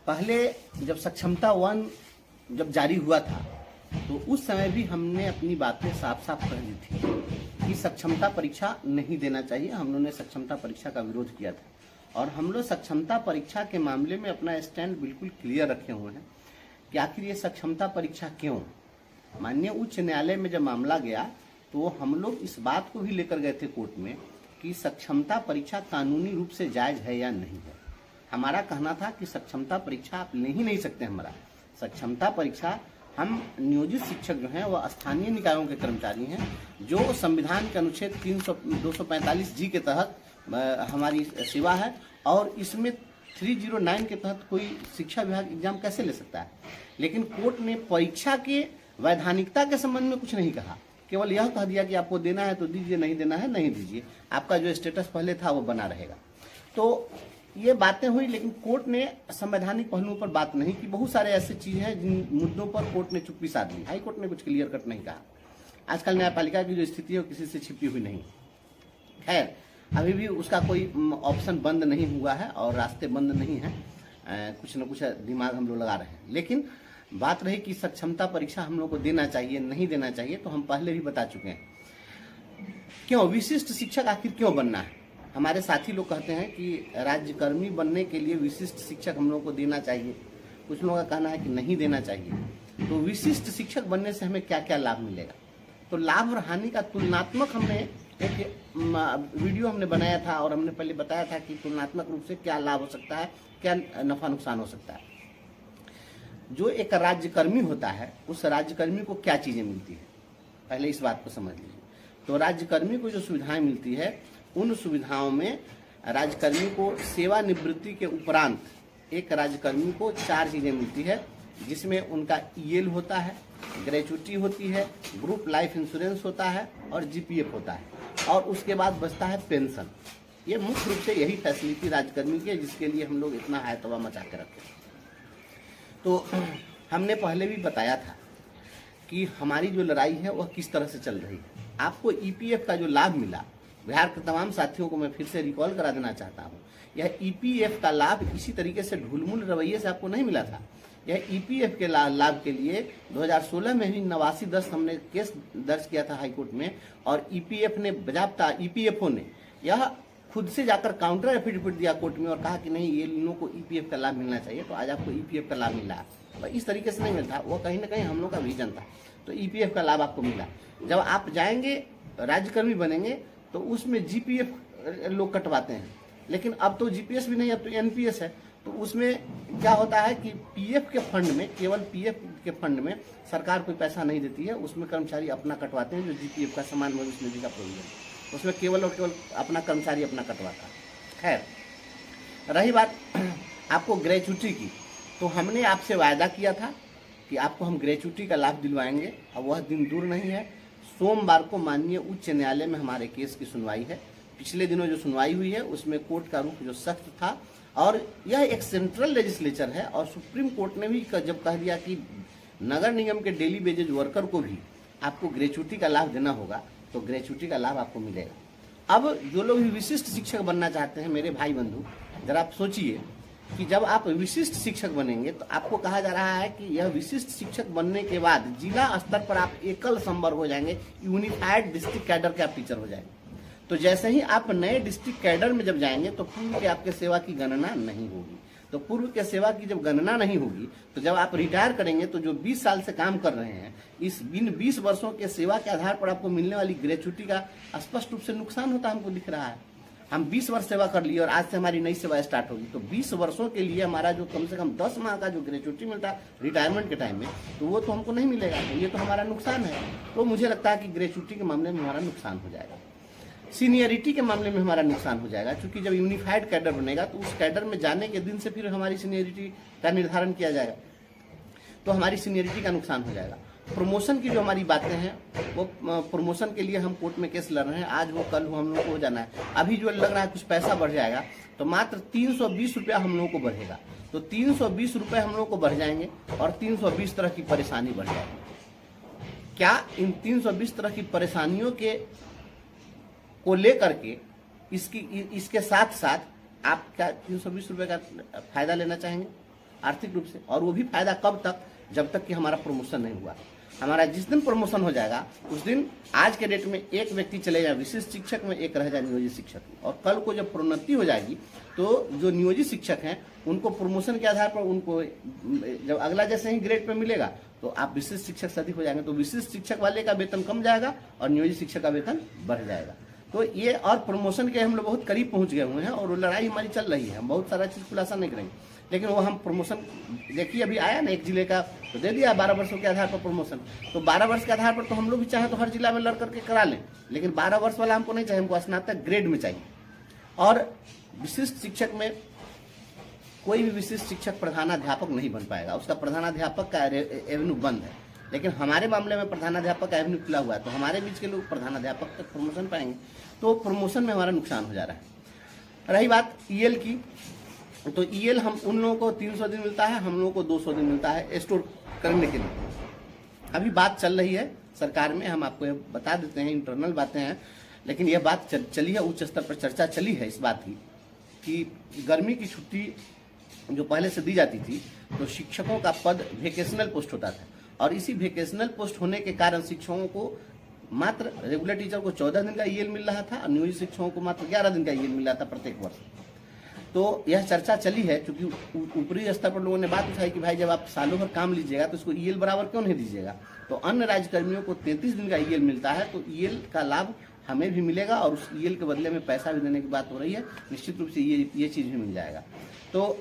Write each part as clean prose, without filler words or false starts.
पहले जब सक्षमता 1 जब जारी हुआ था तो उस समय भी हमने अपनी बातें साफ साफ कह दी थी कि सक्षमता परीक्षा नहीं देना चाहिए। हम लोगों ने सक्षमता परीक्षा का विरोध किया था और हम लोग सक्षमता परीक्षा के मामले में अपना स्टैंड बिल्कुल क्लियर रखे हुए हैं कि आखिर ये सक्षमता परीक्षा क्यों। माननीय उच्च न्यायालय में जब मामला गया तो हम लोग इस बात को भी लेकर गए थे कोर्ट में कि सक्षमता परीक्षा कानूनी रूप से जायज है या नहीं है। हमारा कहना था कि सक्षमता परीक्षा आप ले ही नहीं सकते। हमारा सक्षमता परीक्षा हम नियोजित शिक्षक जो हैं वह स्थानीय निकायों के कर्मचारी हैं जो संविधान के अनुच्छेद 245 के तहत हमारी सेवा है और इसमें 309 के तहत कोई शिक्षा विभाग एग्जाम कैसे ले सकता है। लेकिन कोर्ट ने परीक्षा के वैधानिकता के संबंध में कुछ नहीं कहा, केवल यह कह दिया कि आपको देना है तो दीजिए, नहीं देना है नहीं दीजिए, आपका जो स्टेटस पहले था वो बना रहेगा। तो ये बातें हुई, लेकिन कोर्ट ने संवैधानिक पहलुओं पर बात नहीं की। बहुत सारे ऐसे चीज हैं जिन मुद्दों पर कोर्ट ने चुप्पी साध ली। हाई कोर्ट ने कुछ क्लियर कट नहीं कहा। आजकल न्यायपालिका की जो स्थिति है वो किसी से छिपी हुई नहीं। खैर, अभी भी उसका कोई ऑप्शन बंद नहीं हुआ है और रास्ते बंद नहीं है। कुछ न कुछ दिमाग हम लोग लगा रहे हैं। लेकिन बात रही कि सक्षमता परीक्षा हम लोग को देना चाहिए नहीं देना चाहिए, तो हम पहले भी बता चुके हैं। क्यों विशिष्ट शिक्षक आखिर क्यों बनना है। हमारे साथी लोग कहते हैं कि राज्यकर्मी बनने के लिए विशिष्ट शिक्षक हम लोग को देना चाहिए। कुछ लोगों का कहना है कि नहीं देना चाहिए। तो विशिष्ट शिक्षक बनने से हमें क्या क्या लाभ मिलेगा, तो लाभ और हानि का तुलनात्मक हमने एक वीडियो हमने बनाया था और हमने पहले बताया था कि तुलनात्मक रूप से क्या लाभ हो सकता है, क्या नफा नुकसान हो सकता है। जो एक राज्यकर्मी होता है उस राज्यकर्मी को क्या चीजें मिलती है, पहले इस बात को समझ लीजिए। तो राज्यकर्मी को जो सुविधाएं मिलती है उन सुविधाओं में राज्यकर्मी को सेवानिवृत्ति के उपरांत एक राज्यकर्मी को 4 चीजें मिलती है, जिसमें उनका ईएल होता है, ग्रेचुटी होती है, ग्रुप लाइफ इंश्योरेंस होता है और जीपीएफ होता है, और उसके बाद बचता है पेंशन। ये मुख्य रूप से यही फैसिलिटी राज्यकर्मी की है जिसके लिए हम लोग इतना हायतवा मचा के रखते हैं। तो हमने पहले भी बताया था कि हमारी जो लड़ाई है वह किस तरह से चल रही है। आपको ईपीएफ का जो लाभ मिला, बिहार के तमाम साथियों को मैं फिर से रिकॉल करा देना चाहता हूँ, यह ईपीएफ का लाभ इसी तरीके से ढुलमुल रवैये से आपको नहीं मिला था। यह ईपीएफ के लाभ के लिए 2016 में ही 89-10 हमने केस दर्ज किया था हाईकोर्ट में, और ईपीएफ ने बजाबता ईपीएफओ ने यह खुद से जाकर काउंटर एफिडेविट दिया कोर्ट में और कहा कि नहीं, ये इन लोगों को ईपीएफ का लाभ मिलना चाहिए। तो आज आपको ईपीएफ का लाभ मिला है। इस तरीके से नहीं मिलता, वो कहीं ना कहीं हम लोग का विजन था। तो ईपीएफ का लाभ आपको मिला। जब आप जाएंगे राज्यकर्मी बनेंगे तो उसमें जीपीएफ लोग कटवाते हैं, लेकिन अब तो जीपीएस भी नहीं, अब तो एनपीएस है। तो उसमें क्या होता है कि पीएफ के फंड में, केवल पीएफ के फंड में सरकार कोई पैसा नहीं देती है, उसमें कर्मचारी अपना कटवाते हैं। जो जीपीएफ का समान भविष्य निधि का प्रोविजन, उसमें केवल और केवल अपना कर्मचारी अपना कटवाता है। खैर, रही बात आपको ग्रेचुटी की, तो हमने आपसे वायदा किया था कि आपको हम ग्रेचुटी का लाभ दिलवाएंगे। अब वह दिन दूर नहीं है। सोमवार को माननीय उच्च न्यायालय में हमारे केस की सुनवाई है। पिछले दिनों जो सुनवाई हुई है उसमें कोर्ट का रुख जो सख्त था, और यह एक सेंट्रल लेजिस्लेचर है, और सुप्रीम कोर्ट ने भी जब कह दिया कि नगर निगम के डेली वेजेज वर्कर को भी आपको ग्रेचुटी का लाभ देना होगा, तो ग्रेचुटी का लाभ आपको मिलेगा। अब जो लोग भी विशिष्ट शिक्षक बनना चाहते हैं, मेरे भाई बंधु, जरा आप सोचिए कि जब आप विशिष्ट शिक्षक बनेंगे तो आपको कहा जा रहा है कि यह विशिष्ट शिक्षक बनने के बाद जिला स्तर पर आप एकल संवर हो जाएंगे, यूनिफाइड डिस्ट्रिक्ट कैडर के आप टीचर हो जाएंगे। तो जैसे ही आप नए डिस्ट्रिक्ट कैडर में जब जाएंगे तो पूर्व के आपके सेवा की गणना नहीं होगी। तो पूर्व के सेवा की जब गणना नहीं होगी तो जब आप रिटायर करेंगे तो जो 20 साल से काम कर रहे हैं, इस 20 वर्षों के सेवा के आधार पर आपको मिलने वाली ग्रेचुटी का स्पष्ट रूप से नुकसान होता हमको दिख रहा है। हम 20 वर्ष सेवा कर लिए और आज से हमारी नई सेवा स्टार्ट होगी, तो 20 वर्षों के लिए हमारा जो कम से कम 10 माह का जो ग्रेचुटी मिलता है रिटायरमेंट के टाइम में, तो वो तो हमको नहीं मिलेगा। तो ये तो हमारा नुकसान है। तो मुझे लगता है कि ग्रेचुटी के मामले में हमारा नुकसान हो जाएगा। सीनियरिटी के मामले में हमारा नुकसान हो जाएगा, क्योंकि जब यूनिफाइड कैडर बनेगा तो उस कैडर में जाने के दिन से फिर हमारी सीनियरिटी का निर्धारण किया जाएगा, तो हमारी सीनियरिटी का नुकसान हो जाएगा। प्रमोशन की जो हमारी बातें हैं वो प्रमोशन के लिए हम कोर्ट में केस लड़ रहे हैं। आज वो कल हम लोग को हो जाना है। अभी जो लग रहा है कुछ पैसा बढ़ जाएगा, तो मात्र 320 रुपया हम लोगों को बढ़ेगा। तो 320 रुपये हम लोग को बढ़ जाएंगे और 320 तरह की परेशानी बढ़ जाएगी। क्या इन 320 तरह की परेशानियों के को लेकर के इसके साथ साथ आप क्या 320 रुपये का फायदा लेना चाहेंगे आर्थिक रूप से? और वो भी फायदा कब तक, जब तक कि हमारा प्रमोशन नहीं हुआ। हमारा जिस दिन प्रमोशन हो जाएगा उस दिन आज के डेट में एक व्यक्ति चले जाए विशिष्ट शिक्षक में, एक रह जाए नियोजित शिक्षक में, और कल को जब प्रोन्नति हो जाएगी तो जो नियोजित शिक्षक हैं उनको प्रमोशन के आधार पर उनको जब अगला जैसे ही ग्रेड पे मिलेगा तो आप विशिष्ट शिक्षक से अधिक हो जाएंगे, तो विशिष्ट शिक्षक वाले का वेतन कम जाएगा और नियोजित शिक्षक का वेतन बढ़ जाएगा। तो ये और प्रमोशन के हम लोग बहुत करीब पहुंच गए हुए हैं और वो लड़ाई हमारी चल रही है। हम बहुत सारा चीज खुलासा नहीं करेंगे, लेकिन वो हम प्रमोशन देखिए अभी आया ना एक जिले का तो दे दिया 12 वर्षों के आधार पर प्रमोशन। तो 12 वर्ष के आधार पर तो हम लोग भी चाहें तो हर जिला में लड़ करके करा लें, लेकिन 12 वर्ष वाला हमको नहीं चाहिए, हमको स्नातक ग्रेड में चाहिए। और विशिष्ट शिक्षक में कोई भी विशिष्ट शिक्षक प्रधानाध्यापक नहीं बन पाएगा, उसका प्रधानाध्यापक का एवेन्यू बंद है। लेकिन हमारे मामले में प्रधानाध्यापक का एवेन्यू खुला हुआ है, तो हमारे बीच के लोग प्रधानाध्यापक तक प्रमोशन पाएंगे, तो प्रमोशन में हमारा नुकसान हो जा रहा है। रही बात ईएल की, तो ईएल हम उन लोगों को 300 दिन मिलता है, हम लोगों को 200 दिन मिलता है स्टोर करने के लिए। अभी बात चल रही है सरकार में, हम आपको बता देते हैं, इंटरनल बातें हैं, लेकिन यह बात चली है, उच्च स्तर पर चर्चा चली है इस बात की कि गर्मी की छुट्टी जो पहले से दी जाती थी तो शिक्षकों का पद वेकेशनल पोस्ट होता था, और इसी वेकेशनल पोस्ट होने के कारण शिक्षकों को मात्र रेगुलर टीचर को 14 दिन का ईएल मिल रहा था और नियोजित शिक्षकों को मात्र 11 दिन का ईएल मिल रहा था प्रत्येक वर्ष। तो यह चर्चा चली है, क्योंकि ऊपरी स्तर पर लोगों ने बात उठाई कि भाई जब आप सालों भर काम लीजिएगा तो इसको ईएल बराबर क्यों नहीं दीजिएगा। तो अन्य राज्यकर्मियों को 33 दिन का ईएल मिलता है, तो ईएल का लाभ हमें भी मिलेगा और उस ईएल के बदले में पैसा भी देने की बात हो रही है, निश्चित रूप से ये चीज भी मिल जाएगा। तो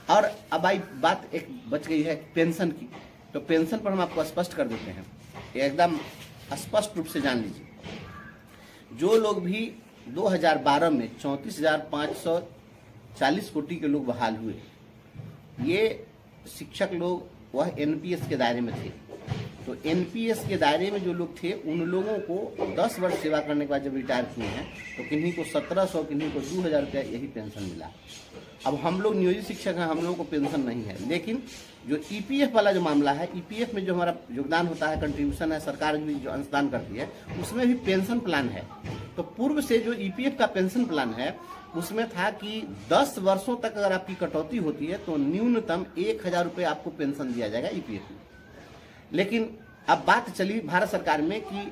और अब आई बात एक बच गई है पेंशन की, तो पेंशन पर हम आपको स्पष्ट कर देते हैं, एकदम स्पष्ट रूप से जान लीजिए। जो लोग भी 2012 में 34,540 कोटि के लोग बहाल हुए, ये शिक्षक लोग वह एनपीएस के दायरे में थे। तो एनपीएस के दायरे में जो लोग थे उन लोगों को 10 वर्ष सेवा करने के बाद जब रिटायर किए हैं तो किन्हीं को 1700, किन्हीं को 2000 रुपया यही पेंशन मिला। अब हम लोग नियोजित शिक्षक हैं, हम लोगों को पेंशन नहीं है, लेकिन जो ईपीएफ वाला जो मामला है, ईपीएफ में जो हमारा योगदान होता है, कंट्रीब्यूशन है, सरकार भी जो अंशदान करती है, उसमें भी पेंशन प्लान है। तो पूर्व से जो ईपीएफ का पेंशन प्लान है उसमें था कि 10 वर्षों तक अगर आपकी कटौती होती है तो न्यूनतम 1000 रुपये आपको पेंशन दिया जाएगा ईपीएफ में। लेकिन अब बात चली भारत सरकार में कि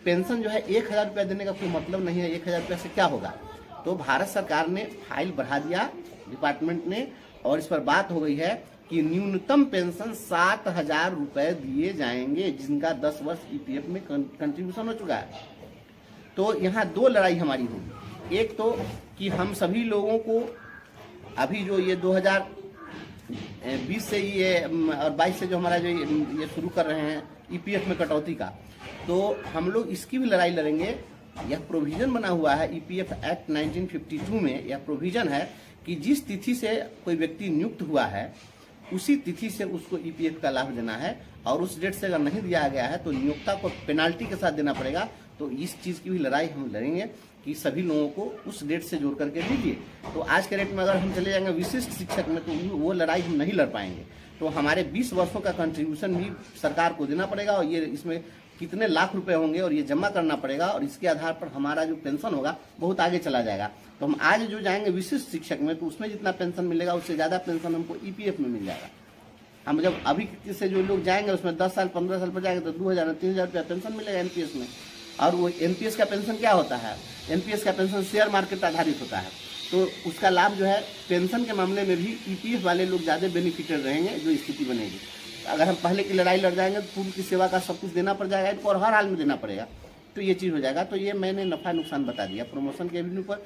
पेंशन जो है 1000 रुपया देने का कोई मतलब नहीं है, 1000 रुपया से क्या होगा। तो भारत सरकार ने फाइल बढ़ा दिया डिपार्टमेंट ने, और इस पर बात हो गई है कि न्यूनतम पेंशन 7000 रुपए दिए जाएंगे जिनका 10 वर्ष ईपीएफ में कंट्रीब्यूशन हो चुका है। तो यहाँ 2 लड़ाई हमारी होगी, एक तो कि हम सभी लोगों को अभी जो ये 2020 से ये और 22 से जो हमारा जो ये शुरू कर रहे हैं ईपीएफ में कटौती का, तो हम लोग इसकी भी लड़ाई लड़ेंगे। यह प्रोविजन बना हुआ है ईपीएफ एक्ट 1952 में, यह प्रोविजन है कि जिस तिथि से कोई व्यक्ति नियुक्त हुआ है उसी तिथि से उसको ईपीएफ का लाभ देना है, और उस डेट से अगर नहीं दिया गया है तो नियोक्ता को पेनाल्टी के साथ देना पड़ेगा। तो इस चीज की भी लड़ाई हम लड़ेंगे कि सभी लोगों को उस डेट से जोड़ करके दीजिए। तो आज के रेट में अगर हम चले जाएंगे विशिष्ट शिक्षक में तो वो लड़ाई हम नहीं लड़ पाएंगे। तो हमारे 20 वर्षों का कंट्रीब्यूशन भी सरकार को देना पड़ेगा, और ये इसमें कितने लाख रुपए होंगे और ये जमा करना पड़ेगा, और इसके आधार पर हमारा जो पेंशन होगा बहुत आगे चला जाएगा। तो हम आज जो जाएंगे विशिष्ट शिक्षक में तो उसमें जितना पेंशन मिलेगा उससे ज्यादा पेंशन हमको ईपीएफ में मिल जाएगा। हम जब अभी से जो लोग जाएंगे उसमें 10 साल 15 साल पर जाएंगे तो 2000 3000 रुपया पेंशन मिलेगा एनपीएस में। और वो एनपीएस का पेंशन क्या होता है, एनपीएस का पेंशन शेयर मार्केट आधारित होता है, तो उसका लाभ जो है पेंशन के मामले में भी ईपीएफ वाले लोग ज्यादा बेनिफिटेड रहेंगे जो स्थिति बनेगी। अगर हम पहले की लड़ाई लड़ जाएंगे तो पूर्व की सेवा का सब कुछ देना पड़ जाएगा इनको, और हर हाल में देना पड़ेगा, तो ये चीज हो जाएगा। तो ये मैंने नफा नुकसान बता दिया प्रमोशन के एवेन्यू पर,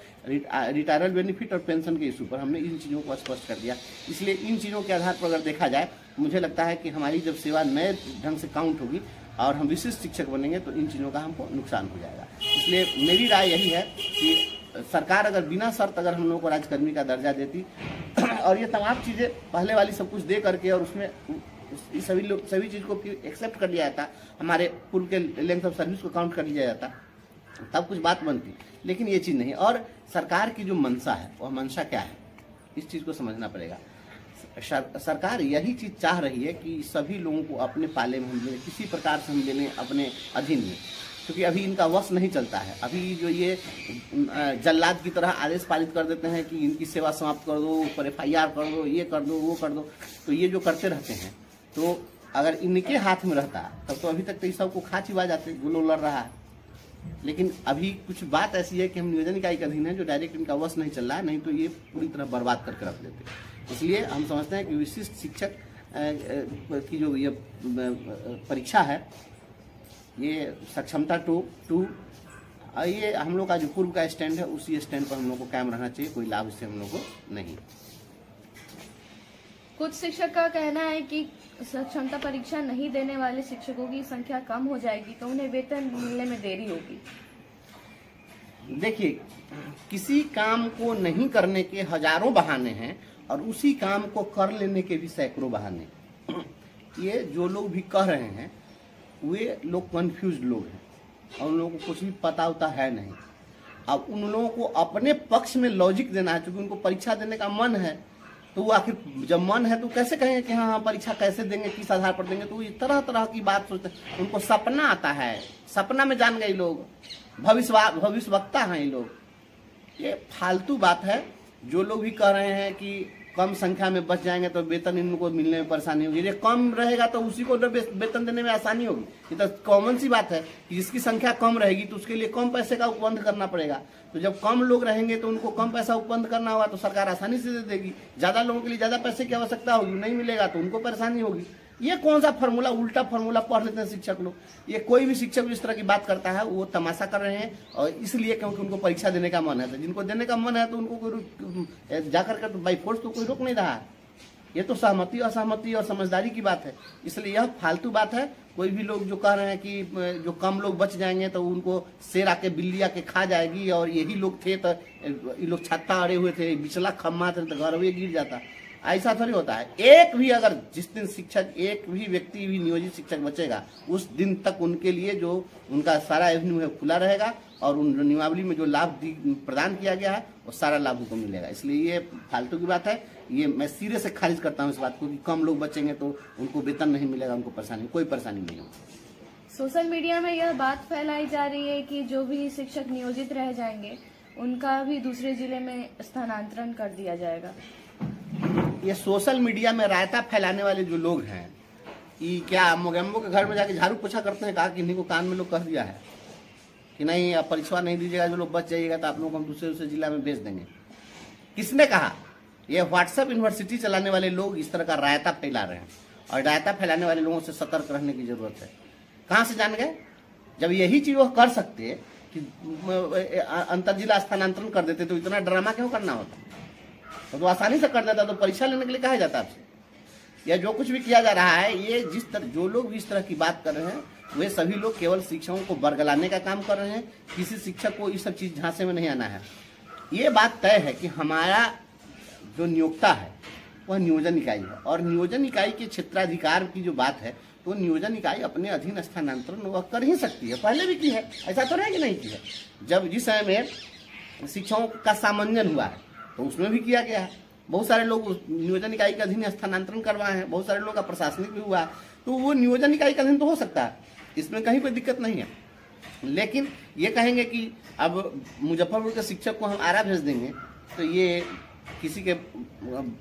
रिटायरल बेनिफिट और पेंशन के इशू पर हमने इन चीजों को स्पष्ट कर दिया। इसलिए इन चीजों के आधार पर अगर देखा जाए मुझे लगता है कि हमारी जब सेवा नए ढंग से काउंट होगी और हम विशिष्ट शिक्षक बनेंगे तो इन चीजों का हमको नुकसान हो जाएगा। इसलिए मेरी राय यही है कि सरकार अगर बिना शर्त अगर हम लोगों को राज्यकर्मी का दर्जा देती और ये तमाम चीजें पहले वाली सब कुछ दे करके और उसमें सभी चीज को एक्सेप्ट कर लिया जाता, हमारे पूर्व के लेंथ ऑफ सर्विस को काउंट कर लिया जाता, तब कुछ बात बनती। लेकिन ये चीज नहीं, और सरकार की जो मंशा है वह मंशा क्या है इस चीज को समझना पड़ेगा। सरकार यही चीज चाह रही है कि सभी लोगों को अपने पाले में हम ले, किसी प्रकार से हम ले लें अपने अधीन में। क्योंकि अभी इनका वश नहीं चलता है। अभी जो ये जल्लाद की तरह आदेश पारित कर देते हैं कि इनकी सेवा समाप्त कर दो, ऊपर FIR कर दो, ये कर दो, वो कर दो, तो ये जो करते रहते हैं, तो अगर इनके हाथ में रहता तब तो अभी तक तो इस सबको खा चिबा जाते जो लोग लड़ रहा है। लेकिन अभी कुछ बात ऐसी है कि हम नियोजन इकाई के अधीन है, जो डायरेक्ट इनका वश नहीं चल रहा है, नहीं तो ये पूरी तरह बर्बाद करके रख देते। इसलिए हम समझते हैं कि विशिष्ट शिक्षक की जो ये परीक्षा है, ये सक्षमता 2 ये हम लोग का जो पूर्व का स्टैंड है, उसी स्टैंड पर हम लोग को कायम रहना चाहिए। कोई लाभ इससे हम लोग को नहीं। कुछ शिक्षक का कहना है कि सक्षमता परीक्षा नहीं देने वाले शिक्षकों की संख्या कम हो जाएगी तो उन्हें वेतन मिलने में देरी होगी। देखिए, किसी काम को नहीं करने के हजारों बहाने हैं और उसी काम को कर लेने के भी सैकड़ों बहाने। ये जो लोग भी कह रहे हैं वे लोग कंफ्यूज लोग हैं और उन लोगों को कुछ भी पता होता है नहीं। अब उन लोगों को अपने पक्ष में लॉजिक देना है, क्योंकि उनको परीक्षा देने का मन है, तो वो आखिर जब मन है तो कैसे कहेंगे कि हाँ परीक्षा कैसे देंगे, किस आधार पर देंगे। तो वो तरह तरह की बात सोचते हैं। उनको सपना आता है, सपना में जान गए लोग, भविष्य वक्ता हैं ये लोग। ये फालतू बात है। जो लोग भी कह रहे हैं कि कम संख्या में बच जाएंगे तो वेतन इनको मिलने में परेशानी होगी, ये कम रहेगा तो उसी को वेतन देने में आसानी होगी। ये तो कॉमन सी बात है कि जिसकी संख्या कम रहेगी तो उसके लिए कम पैसे का उपबंध करना पड़ेगा। तो जब कम लोग रहेंगे तो उनको कम पैसा उपबंध करना होगा तो सरकार आसानी से दे देगी। ज्यादा लोगों के लिए ज्यादा पैसे की आवश्यकता होगी, नहीं मिलेगा तो उनको परेशानी होगी। ये कौन सा फार्मूला, उल्टा फार्मूला पढ़ लेते हैं शिक्षक लोग। ये कोई भी शिक्षक इस तरह की बात करता है वो तमाशा कर रहे हैं, और इसलिए क्योंकि उनको परीक्षा देने का मन है। तो जिनको देने का मन है तो उनको कोई जाकर के बाई फोर्स तो कोई रोक नहीं रहा है। ये तो सहमति असहमति और समझदारी की बात है। इसलिए यह फालतू बात है। कोई भी लोग जो कह रहे हैं कि जो कम लोग बच जाएंगे तो उनको शेर आके बिल्ली आके खा जाएगी, और यही लोग थे तो ये लोग छत्ता अड़े हुए थे, बिचला खम्मा थे तो घर वे गिर जाता, ऐसा थोड़ी होता है। एक भी अगर जिस दिन शिक्षक, एक भी व्यक्ति भी नियोजित शिक्षक बचेगा उस दिन तक उनके लिए जो उनका सारा एवेन्यू है खुला रहेगा, और उन नियमावली में जो लाभ प्रदान किया गया है वो सारा लाभ उनको मिलेगा। इसलिए ये फालतू की बात है। ये मैं सिरे से खारिज करता हूँ इस बात को कि कम लोग बचेंगे तो उनको वेतन नहीं मिलेगा, उनको परेशानी, कोई परेशानी नहीं होगी। सोशल मीडिया में यह बात फैलाई जा रही है कि जो भी शिक्षक नियोजित रह जाएंगे उनका भी दूसरे जिले में स्थानांतरण कर दिया जाएगा। ये सोशल मीडिया में रायता फैलाने वाले जो लोग हैं, ये क्या मोगेम्बो के घर में जाके झाड़ू पोछा करते हैं? कहा कि इन्हीं को कान में लोग कह दिया है कि नहीं आप परीक्षा नहीं दीजिएगा, जो लोग बच जाइएगा तो आप लोग को हम दूसरे जिला में भेज देंगे। किसने कहा? ये व्हाट्सएप यूनिवर्सिटी चलाने वाले लोग इस तरह का रायता फैला रहे हैं, और रायता फैलाने वाले लोगों से सतर्क रहने की जरूरत है। कहाँ से जान गए? जब यही चीज वो कर सकते कि अंतर जिला स्थानांतरण कर देते तो इतना ड्रामा क्यों करना होता? तो आसानी से कर देता। तो परीक्षा लेने के लिए कहा जाता आपसे? या जो कुछ भी किया जा रहा है, ये जिस तरह जो लोग भी इस तरह की बात कर रहे हैं वे सभी लोग केवल शिक्षकों को बरगलाने का काम कर रहे हैं। किसी शिक्षक को ये सब चीज झांसे में नहीं आना है। ये बात तय है कि हमारा जो नियोक्ता है वह नियोजन इकाई है, और नियोजन इकाई के क्षेत्राधिकार की जो बात है तो नियोजन इकाई अपने अधीन स्थानांतरण वह कर ही सकती है। पहले भी की है, ऐसा तो नहीं कि नहीं की है। जब जिस समय में शिक्षकों का सामंजन हुआ है तो उसमें भी किया गया है। बहुत सारे लोग नियोजन इकाई के अधीन स्थानांतरण करवाए हैं, बहुत सारे लोग का प्रशासनिक भी हुआ है, तो वो नियोजन इकाई के अधीन तो हो सकता है, इसमें कहीं कोई दिक्कत नहीं है। लेकिन ये कहेंगे कि अब मुजफ्फरपुर के शिक्षक को हम आरा भेज देंगे, तो ये किसी के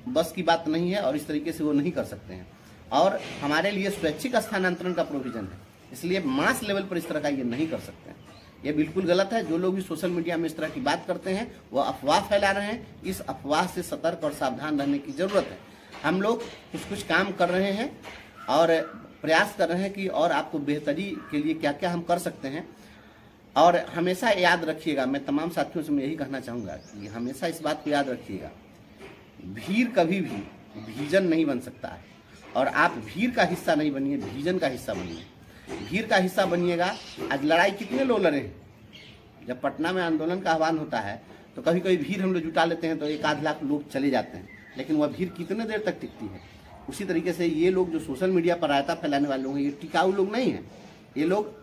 बस की बात नहीं है, और इस तरीके से वो नहीं कर सकते हैं। और हमारे लिए स्वैच्छिक स्थानांतरण का प्रोविजन है, इसलिए मास लेवल पर इस तरह का ये नहीं कर सकते हैं। ये बिल्कुल गलत है। जो लोग भी सोशल मीडिया में इस तरह की बात करते हैं वो अफवाह फैला रहे हैं। इस अफवाह से सतर्क और सावधान रहने की जरूरत है। हम लोग कुछ काम कर रहे हैं और प्रयास कर रहे हैं कि और आपको बेहतरी के लिए क्या क्या हम कर सकते हैं। और हमेशा याद रखिएगा, मैं तमाम साथियों से मैं यही कहना चाहूँगा कि हमेशा इस बात को याद रखिएगा, भीड़ कभी भी विजन नहीं बन सकता है, और आप भीड़ का हिस्सा नहीं बनिए, विजन का हिस्सा बनिए। भीड़ का हिस्सा बनिएगा। आज लड़ाई कितने लोग लड़े हैं? जब पटना में आंदोलन का आह्वान होता है तो कभी कभी भीड़ हम लोग जुटा लेते हैं तो 1-8 लाख लोग चले जाते हैं, लेकिन वह भीड़ कितने देर तक टिकती है? उसी तरीके से ये लोग जो सोशल मीडिया पर रायता फैलाने वाले लोग हैं, ये टिकाऊ लोग नहीं हैं। ये लोग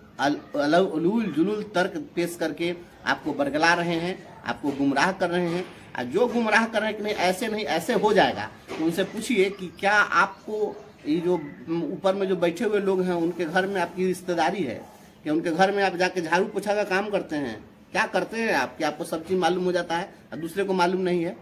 उलूल जुलूल तर्क पेश करके आपको बरगला रहे हैं, आपको गुमराह कर रहे हैं। और जो गुमराह कर रहे हैं कि नहीं ऐसे हो जाएगा, तो उनसे पूछिए कि क्या आपको ये जो ऊपर में जो बैठे हुए लोग हैं उनके घर में आपकी रिश्तेदारी है, कि उनके घर में आप जाके झाड़ू पोछा का काम करते हैं? क्या करते हैं आप कि आपको सब चीज मालूम हो जाता है और दूसरे को मालूम नहीं है?